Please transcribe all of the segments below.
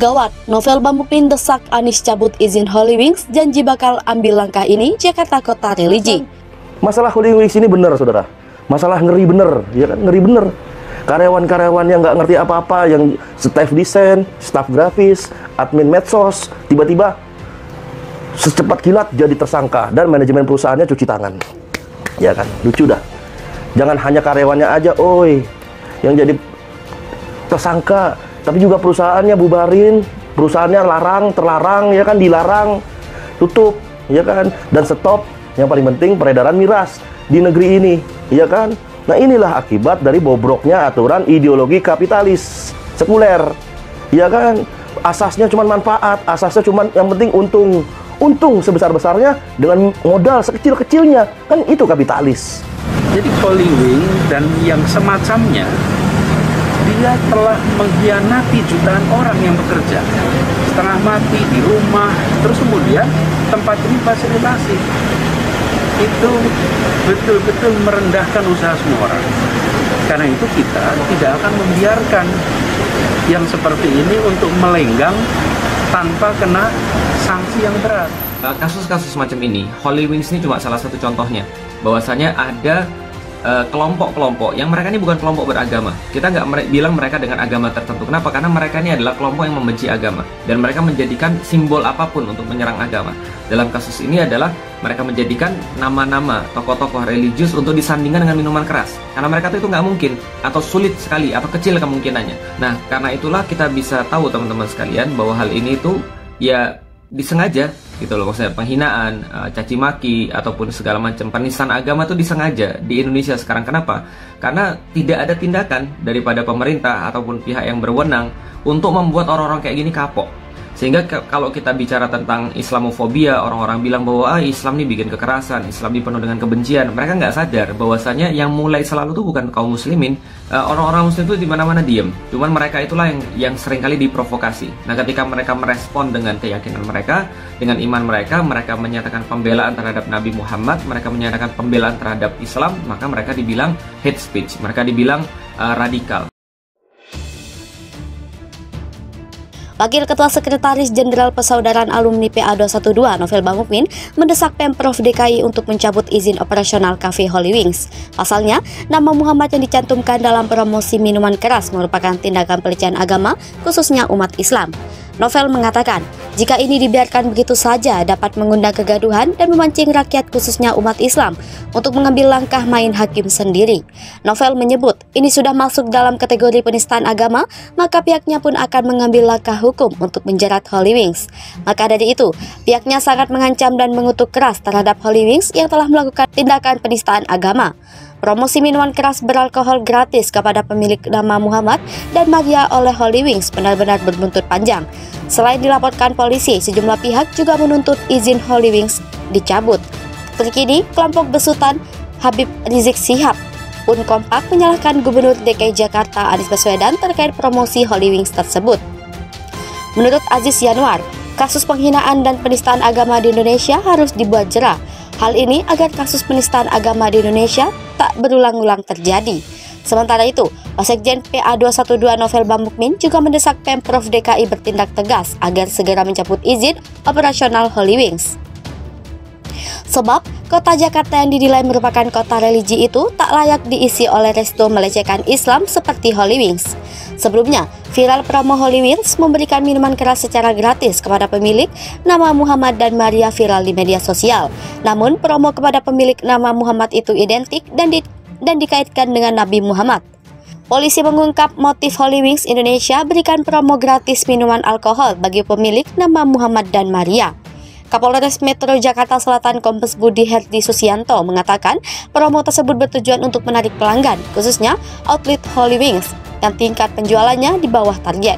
Gawat, Novel Bamukmin desak Anies cabut izin Holy Wings, janji bakal ambil langkah ini Jakarta Kota Religi. Masalah Holy Wings ini benar, saudara. Masalah ngeri bener, ya kan, ngeri bener. Karyawan-karyawan yang nggak ngerti apa-apa, yang staff desain, staff grafis, admin medsos, tiba-tiba secepat kilat jadi tersangka dan manajemen perusahaannya cuci tangan. Ya kan, lucu dah. Jangan hanya karyawannya aja, yang jadi tersangka, tapi juga perusahaannya bubarin, perusahaannya terlarang, ya kan, dilarang, tutup, ya kan, dan stop. Yang paling penting peredaran miras di negeri ini, ya kan. Nah, inilah akibat dari bobroknya aturan ideologi kapitalis sekuler, ya kan. Asasnya cuma manfaat, asasnya cuma yang penting untung sebesar-besarnya dengan modal sekecil-kecilnya, kan itu kapitalis. Jadi Holy Wing dan yang semacamnya, dia telah mengkhianati jutaan orang yang bekerja, setengah mati di rumah, terus kemudian tempat ini fasilitasi. Itu betul-betul merendahkan usaha semua orang. Karena itu kita tidak akan membiarkan yang seperti ini untuk melenggang tanpa kena sanksi yang berat. Kasus-kasus semacam ini, Holy Wings ini cuma salah satu contohnya. Bahwasanya ada kelompok-kelompok yang mereka ini bukan kelompok beragama. Kita nggak bilang mereka dengan agama tertentu. Kenapa? Karena mereka ini adalah kelompok yang membenci agama dan mereka menjadikan simbol apapun untuk menyerang agama. Dalam kasus ini adalah mereka menjadikan nama-nama tokoh-tokoh religius untuk disandingkan dengan minuman keras. Karena mereka itu nggak mungkin atau sulit sekali atau kecil kemungkinannya. Nah, karena itulah kita bisa tahu teman-teman sekalian bahwa hal ini itu ya disengaja gitu loh, maksudnya penghinaan, caci maki ataupun segala macam penistaan agama itu disengaja di Indonesia sekarang. Kenapa? Karena tidak ada tindakan daripada pemerintah ataupun pihak yang berwenang untuk membuat orang-orang kayak gini kapok. Sehingga kalau kita bicara tentang Islamofobia, orang-orang bilang bahwa Islam ini bikin kekerasan, Islam ini penuh dengan kebencian. Mereka nggak sadar bahwasanya yang mulai selalu itu bukan kaum muslimin. Orang-orang muslim itu di mana-mana diem. Cuman mereka itulah yang seringkali diprovokasi. Nah, ketika mereka merespon dengan keyakinan mereka, dengan iman mereka, mereka menyatakan pembelaan terhadap Nabi Muhammad, mereka menyatakan pembelaan terhadap Islam, maka mereka dibilang hate speech, mereka dibilang radikal. Wakil Ketua Sekretaris Jenderal Persaudaraan Alumni PA212 Novel Bamukmin mendesak Pemprov DKI untuk mencabut izin operasional Cafe Holy Wings. Pasalnya, nama Muhammad yang dicantumkan dalam promosi minuman keras merupakan tindakan pelecehan agama, khususnya umat Islam. Novel mengatakan, jika ini dibiarkan begitu saja dapat mengundang kegaduhan dan memancing rakyat khususnya umat Islam untuk mengambil langkah main hakim sendiri. Novel menyebut, ini sudah masuk dalam kategori penistaan agama, maka pihaknya pun akan mengambil langkah hukum untuk menjerat Holy Wings. Maka dari itu, pihaknya sangat mengancam dan mengutuk keras terhadap Holy Wings yang telah melakukan tindakan penistaan agama. Promosi minuman keras beralkohol gratis kepada pemilik nama Muhammad dan Maria oleh Holy Wings benar-benar berbuntut panjang. Selain dilaporkan polisi, sejumlah pihak juga menuntut izin Holy Wings dicabut. Terkini, kelompok besutan Habib Rizik Syihab pun kompak menyalahkan Gubernur DKI Jakarta Anies Baswedan terkait promosi Holy Wings tersebut. Menurut Aziz Yanuar, kasus penghinaan dan penistaan agama di Indonesia harus dibuat jera. Hal ini agar kasus penistaan agama di Indonesia tak berulang-ulang terjadi. Sementara itu, Wasekjen PA212 Novel Bamukmin juga mendesak Pemprov DKI bertindak tegas agar segera mencabut izin operasional Holy Wings. Sebab, kota Jakarta yang dinilai merupakan kota religi itu tak layak diisi oleh resto melecehkan Islam seperti Holy Wings. Sebelumnya, viral promo Holy Wings memberikan minuman keras secara gratis kepada pemilik nama Muhammad dan Maria viral di media sosial. Namun, promo kepada pemilik nama Muhammad itu identik dan dikaitkan dengan Nabi Muhammad. Polisi mengungkap motif Holy Wings Indonesia berikan promo gratis minuman alkohol bagi pemilik nama Muhammad dan Maria. Kapolres Metro Jakarta Selatan Kombes Budi Herdi Susianto mengatakan promo tersebut bertujuan untuk menarik pelanggan, khususnya outlet Holy Wings yang tingkat penjualannya di bawah target.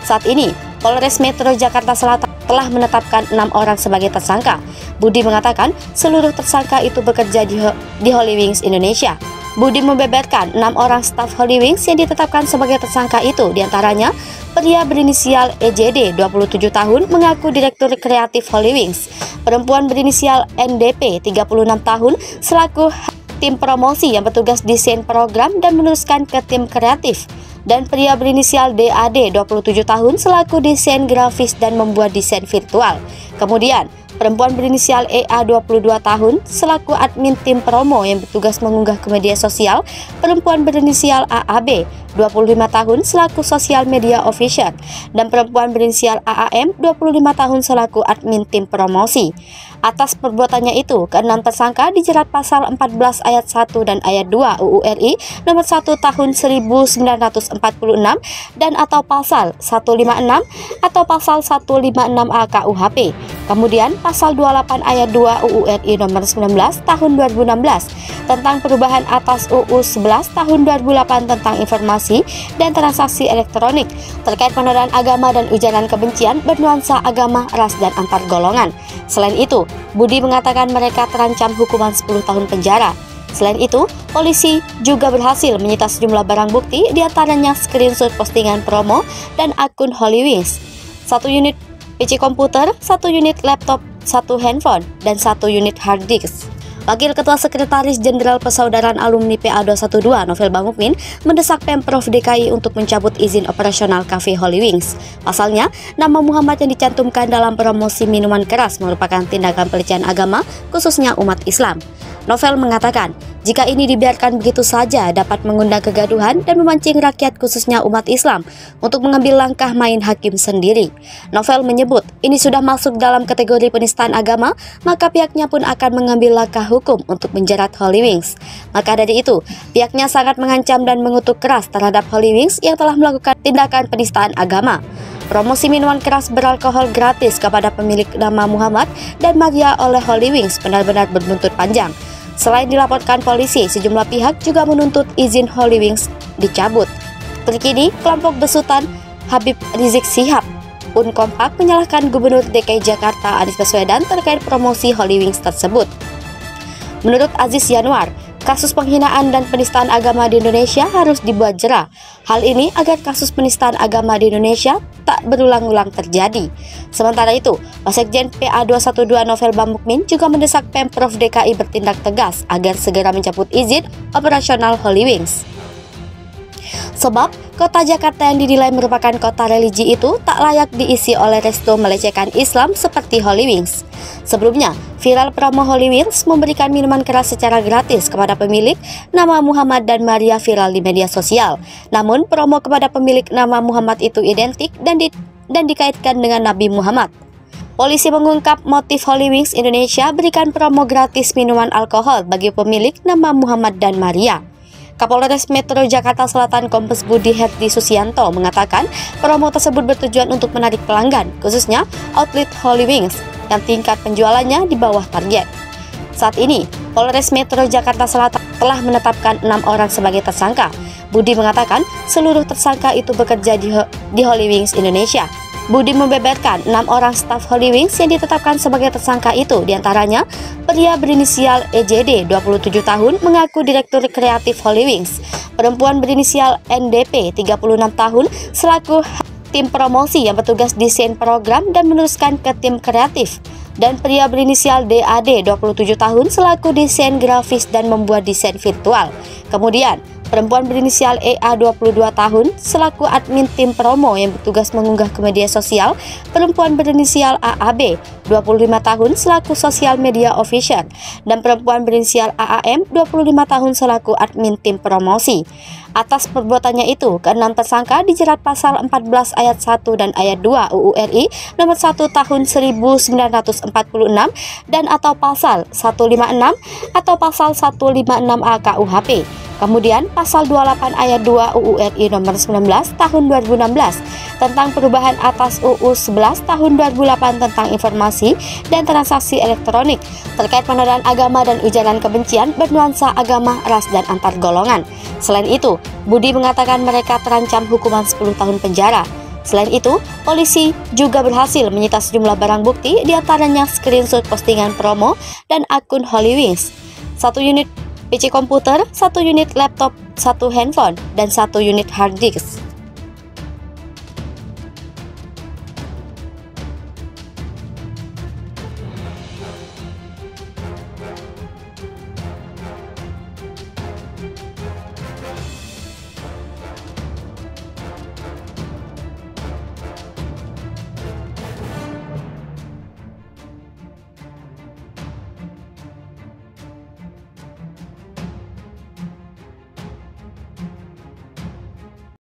Saat ini, Polres Metro Jakarta Selatan telah menetapkan 6 orang sebagai tersangka. Budi mengatakan seluruh tersangka itu bekerja di Holy Wings Indonesia. Budi membeberkan 6 orang staf Holy Wings yang ditetapkan sebagai tersangka itu, diantaranya pria berinisial EJD 27 tahun mengaku direktur kreatif Holy Wings, perempuan berinisial NDP 36 tahun selaku tim promosi yang bertugas desain program dan meneruskan ke tim kreatif. dan pria berinisial DAD 27 tahun selaku desain grafis dan membuat desain virtual. Kemudian perempuan berinisial EA 22 tahun selaku admin tim promo yang bertugas mengunggah ke media sosial, perempuan berinisial AAB 25 tahun selaku sosial media official, dan perempuan berinisial AAM 25 tahun selaku admin tim promosi. Atas perbuatannya itu, keenam tersangka dijerat pasal 14 ayat 1 dan ayat 2 UU RI nomor 1 tahun 1946 dan atau pasal 156 atau pasal 156A KUHP. Kemudian pasal 28 ayat 2 UU RI nomor 19 tahun 2016 tentang perubahan atas UU 11 tahun 2008 tentang informasi dan transaksi elektronik terkait penodaan agama dan ujaran kebencian bernuansa agama, ras, dan antar golongan. Selain itu, Budi mengatakan mereka terancam hukuman 10 tahun penjara. Selain itu, polisi juga berhasil menyita sejumlah barang bukti, diantaranya screenshot postingan promo dan akun Holywings, 1 unit PC komputer, 1 unit laptop, 1 handphone, dan 1 unit hard disk. Wakil Ketua Sekretaris Jenderal Persaudaraan Alumni PA212 Novel Bangukmin mendesak Pemprov DKI untuk mencabut izin operasional Cafe Holywings. Pasalnya, nama Muhammad yang dicantumkan dalam promosi minuman keras merupakan tindakan pelecehan agama, khususnya umat Islam. Novel mengatakan, jika ini dibiarkan begitu saja dapat mengundang kegaduhan dan memancing rakyat khususnya umat Islam untuk mengambil langkah main hakim sendiri. Novel menyebut ini sudah masuk dalam kategori penistaan agama, maka pihaknya pun akan mengambil langkah hukum untuk menjerat Holywings. Maka dari itu, pihaknya sangat mengancam dan mengutuk keras terhadap Holywings yang telah melakukan tindakan penistaan agama. Promosi minuman keras beralkohol gratis kepada pemilik nama Muhammad dan Maria oleh Holywings benar-benar berbuntut panjang. Selain dilaporkan polisi, sejumlah pihak juga menuntut izin Holywings dicabut. Terkini, kelompok besutan Habib Rizik Syihab pun kompak menyalahkan Gubernur DKI Jakarta Anies Baswedan terkait promosi Holywings tersebut. Menurut Aziz Yanuar, kasus penghinaan dan penistaan agama di Indonesia harus dibuat jera. Hal ini agar kasus penistaan agama di Indonesia tak berulang-ulang terjadi. Sementara itu, Wasekjen PA212 Novel Bangukmin juga mendesak Pemprov DKI bertindak tegas agar segera mencabut izin operasional Holywings. Sebab, kota Jakarta yang dinilai merupakan kota religi itu tak layak diisi oleh resto melecehkan Islam seperti Holywings. Sebelumnya, viral promo Holywings memberikan minuman keras secara gratis kepada pemilik nama Muhammad dan Maria viral di media sosial. Namun, promo kepada pemilik nama Muhammad itu identik dan dikaitkan dengan Nabi Muhammad. Polisi mengungkap motif Holywings Indonesia berikan promo gratis minuman alkohol bagi pemilik nama Muhammad dan Maria. Kapolres Metro Jakarta Selatan Kombes Budi Herdi Susianto mengatakan promo tersebut bertujuan untuk menarik pelanggan, khususnya outlet Holywings yang tingkat penjualannya di bawah target. Saat ini, Polres Metro Jakarta Selatan telah menetapkan 6 orang sebagai tersangka. Budi mengatakan seluruh tersangka itu bekerja di Holywings Indonesia. Budi membeberkan 6 orang staf Holywings yang ditetapkan sebagai tersangka itu, diantaranya pria berinisial EJD 27 tahun mengaku direktur kreatif Holywings, perempuan berinisial NDP 36 tahun selaku tim promosi yang bertugas desain program dan meneruskan ke tim kreatif, dan pria berinisial DAD 27 tahun selaku desain grafis dan membuat desain virtual. Kemudian perempuan berinisial EA 22 tahun selaku admin tim promo yang bertugas mengunggah ke media sosial, perempuan berinisial AAB 25 tahun selaku sosial media official, dan perempuan berinisial AAM 25 tahun selaku admin tim promosi. Atas perbuatannya itu, keenam tersangka dijerat pasal 14 ayat 1 dan ayat 2 UU RI nomor 1 tahun 1946 dan atau pasal 156 atau pasal 156A KUHP. Kemudian pasal 28 ayat 2 UU RI nomor 19 tahun 2016 tentang perubahan atas UU 11 tahun 2008 tentang informasi dan transaksi elektronik terkait penodaan agama dan ujaran kebencian bernuansa agama, ras, dan antar golongan. Selain itu, Budi mengatakan mereka terancam hukuman 10 tahun penjara. Selain itu, polisi juga berhasil menyita sejumlah barang bukti, diantaranya screenshot postingan promo dan akun Holywings, 1 unit PC komputer, 1 unit laptop, 1 handphone, dan 1 unit hard disk.